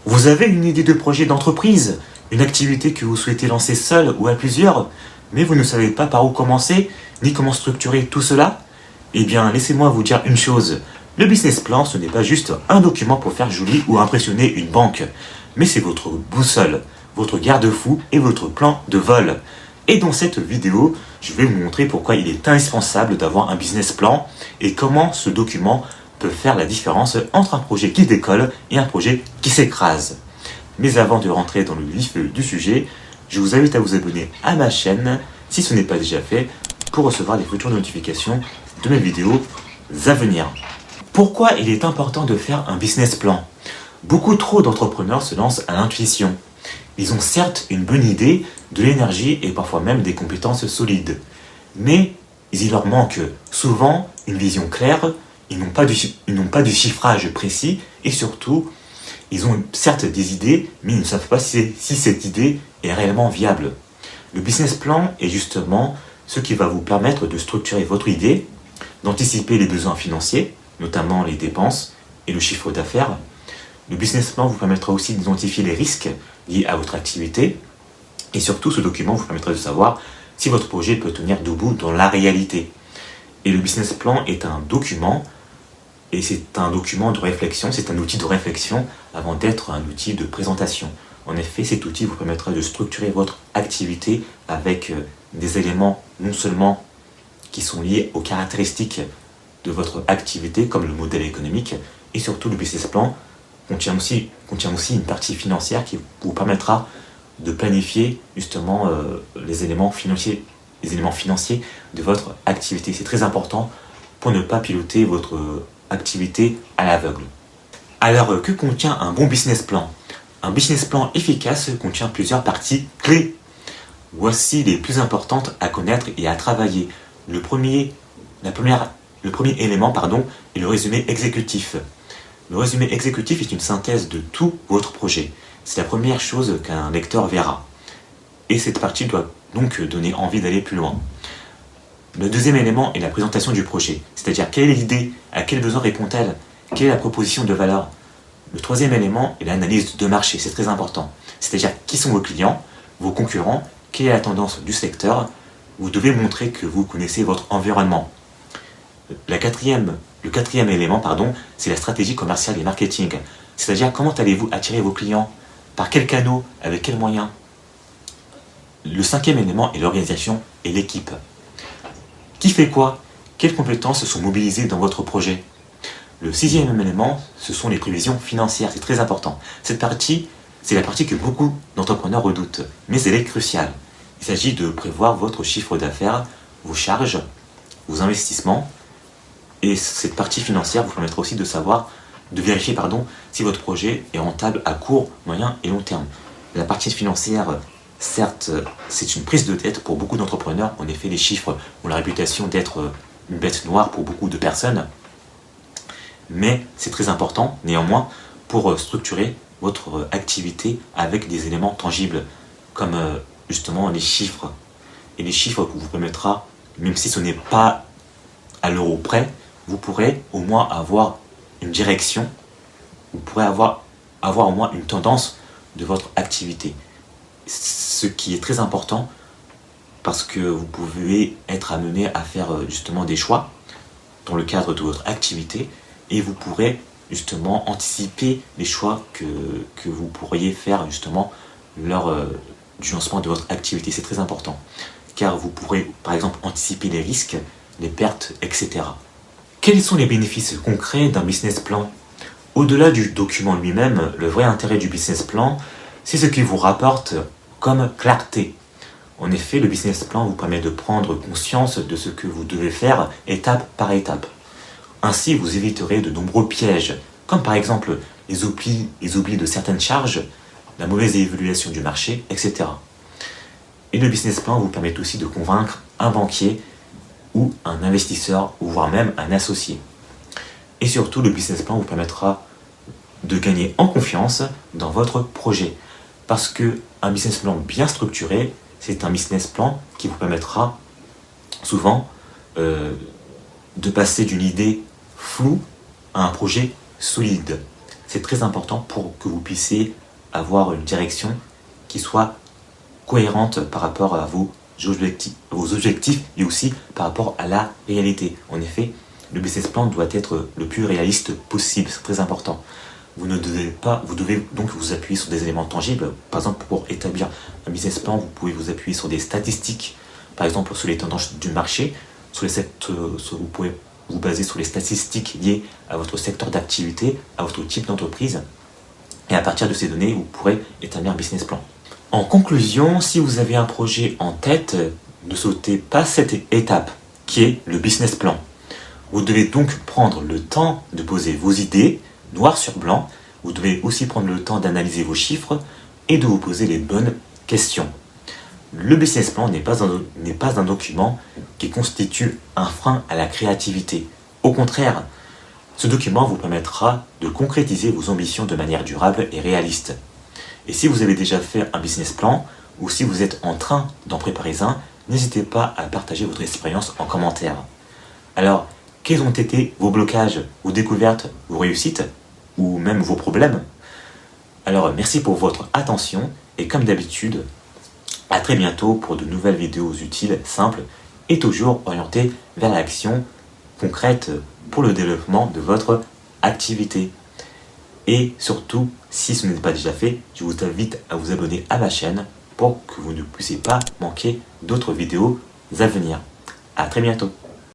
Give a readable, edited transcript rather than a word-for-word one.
Vous avez une idée de projet d'entreprise, une activité que vous souhaitez lancer seul ou à plusieurs, mais vous ne savez pas par où commencer, ni comment structurer tout cela? Eh bien, laissez-moi vous dire une chose. Le business plan, ce n'est pas juste un document pour faire joli ou impressionner une banque, mais c'est votre boussole, votre garde-fou et votre plan de vol. Et dans cette vidéo, je vais vous montrer pourquoi il est indispensable d'avoir un business plan et comment ce document peut faire la différence entre un projet qui décolle et un projet qui s'écrase. Mais avant de rentrer dans le vif du sujet, je vous invite à vous abonner à ma chaîne si ce n'est pas déjà fait pour recevoir les futures notifications de mes vidéos à venir. Pourquoi il est important de faire un business plan? Beaucoup trop d'entrepreneurs se lancent à l'intuition. Ils ont certes une bonne idée, de l'énergie et parfois même des compétences solides. Mais il leur manque souvent une vision claire, ils n'ont pas du chiffrage précis et surtout, ils ont certes des idées, mais ils ne savent pas si cette idée est réellement viable. Le business plan est justement ce qui va vous permettre de structurer votre idée, d'anticiper les besoins financiers, notamment les dépenses et le chiffre d'affaires. Le business plan vous permettra aussi d'identifier les risques liés à votre activité. Et surtout, ce document vous permettra de savoir si votre projet peut tenir debout dans la réalité. Et le business plan est un document, et c'est un document de réflexion, c'est un outil de réflexion avant d'être un outil de présentation. En effet, cet outil vous permettra de structurer votre activité avec des éléments non seulement qui sont liés aux caractéristiques de votre activité, comme le modèle économique, et surtout le business plan contient aussi une partie financière qui vous permettra de planifier justement les éléments financiers de votre activité. C'est très important pour ne pas piloter votre activité à l'aveugle. Alors, que contient un bon business plan? Un business plan efficace contient plusieurs parties clés. Voici les plus importantes à connaître et à travailler. Le premier élément est le résumé exécutif. Le résumé exécutif est une synthèse de tout votre projet. C'est la première chose qu'un lecteur verra. Et cette partie doit donc donner envie d'aller plus loin. Le deuxième élément est la présentation du projet, c'est-à-dire quelle est l'idée, à quel besoin répond-elle, quelle est la proposition de valeur. Le troisième élément est l'analyse de marché, c'est très important, c'est-à-dire qui sont vos clients, vos concurrents, quelle est la tendance du secteur. Vous devez montrer que vous connaissez votre environnement. Le quatrième élément, c'est la stratégie commerciale et marketing, c'est-à-dire comment allez-vous attirer vos clients, par quels canaux, avec quels moyens. Le cinquième élément est l'organisation et l'équipe. Qui fait quoi? Quelles compétences sont mobilisées dans votre projet? Le sixième élément, ce sont les prévisions financières, c'est très important. Cette partie, c'est la partie que beaucoup d'entrepreneurs redoutent, mais elle est cruciale. Il s'agit de prévoir votre chiffre d'affaires, vos charges, vos investissements, et cette partie financière vous permettra aussi de vérifier si votre projet est rentable à court, moyen et long terme. La partie financière, certes, c'est une prise de tête pour beaucoup d'entrepreneurs. En effet, les chiffres ont la réputation d'être une bête noire pour beaucoup de personnes. Mais c'est très important, néanmoins, pour structurer votre activité avec des éléments tangibles, comme justement les chiffres. Et les chiffres vous permettra, même si ce n'est pas à l'euro près, vous pourrez au moins avoir une direction, vous pourrez avoir au moins une tendance de votre activité. Ce qui est très important parce que vous pouvez être amené à faire justement des choix dans le cadre de votre activité et vous pourrez justement anticiper les choix que vous pourriez faire justement lors du lancement de votre activité. C'est très important car vous pourrez par exemple anticiper les risques, les pertes, etc. Quels sont les bénéfices concrets d'un business plan? Au-delà du document lui-même, le vrai intérêt du business plan, c'est ce qu'il vous rapporte comme clarté. En effet, le business plan vous permet de prendre conscience de ce que vous devez faire étape par étape. Ainsi, vous éviterez de nombreux pièges, comme par exemple les oublis de certaines charges, la mauvaise évaluation du marché, etc. Et le business plan vous permet aussi de convaincre un banquier ou un investisseur, ou voire même un associé. Et surtout, le business plan vous permettra de gagner en confiance dans votre projet. Parce qu'un business plan bien structuré, c'est un business plan qui vous permettra souvent de passer d'une idée floue à un projet solide. C'est très important pour que vous puissiez avoir une direction qui soit cohérente par rapport à vos objectifs et aussi par rapport à la réalité. En effet, le business plan doit être le plus réaliste possible, c'est très important. Vous devez donc vous appuyer sur des éléments tangibles. Par exemple, pour établir un business plan, vous pouvez vous appuyer sur des statistiques, par exemple sur les tendances du marché, vous pouvez vous baser sur les statistiques liées à votre secteur d'activité, à votre type d'entreprise, et à partir de ces données, vous pourrez établir un business plan. En conclusion, si vous avez un projet en tête, ne sautez pas cette étape qui est le business plan. Vous devez donc prendre le temps de poser vos idées, noir sur blanc. Vous devez aussi prendre le temps d'analyser vos chiffres et de vous poser les bonnes questions. Le business plan n'est pas un document qui constitue un frein à la créativité. Au contraire, ce document vous permettra de concrétiser vos ambitions de manière durable et réaliste. Et si vous avez déjà fait un business plan ou si vous êtes en train d'en préparer un, n'hésitez pas à partager votre expérience en commentaire. Alors, quels ont été vos blocages, vos découvertes, vos réussites ou même vos problèmes? Alors, merci pour votre attention et comme d'habitude, à très bientôt pour de nouvelles vidéos utiles, simples et toujours orientées vers l'action concrète pour le développement de votre activité. Et surtout, si ce n'est pas déjà fait, je vous invite à vous abonner à ma chaîne pour que vous ne puissiez pas manquer d'autres vidéos à venir. À très bientôt.